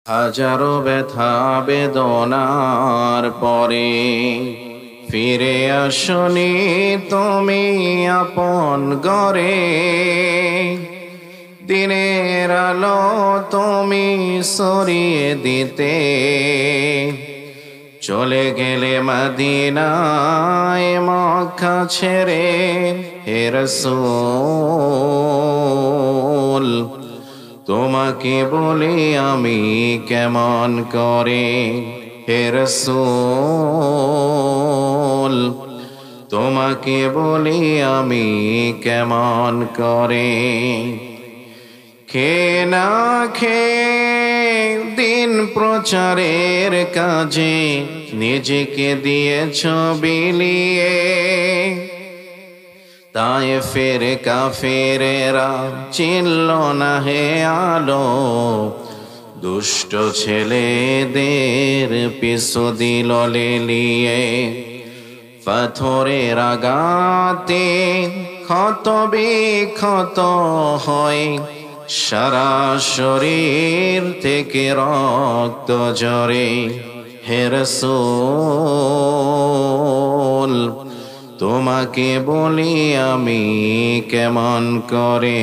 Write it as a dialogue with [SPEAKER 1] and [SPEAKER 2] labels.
[SPEAKER 1] হাজারো ব্যথা বেদনার পরে ফিরে আসনি তুমি আপন ঘরে। দিনের আলো তুমি সরিয়ে দিতে চলে গেলে মদিনায় মক্কা ছেড়ে। হে রাসূল তোমাকে বলি আমি কেমন করে। হে রাসূল তোমাকে বলি আমি কেমন করে। খেয়ে না খেয়ে দিন প্রচারের কাজে নিজেকে দিয়েছ বিলিয়ে। তায়েফের কাফেরেরা চিনল না হে আলো, দুষ্ট ছেলেদের পিছু দিল লেলিয়ে। পাথরের আঘাতে ক্ষত বিক্ষত হয় সারা শরীর থেকে রক্ত ঝরে। হে রাসূল তোমাকে বলি আমি কেমন করে।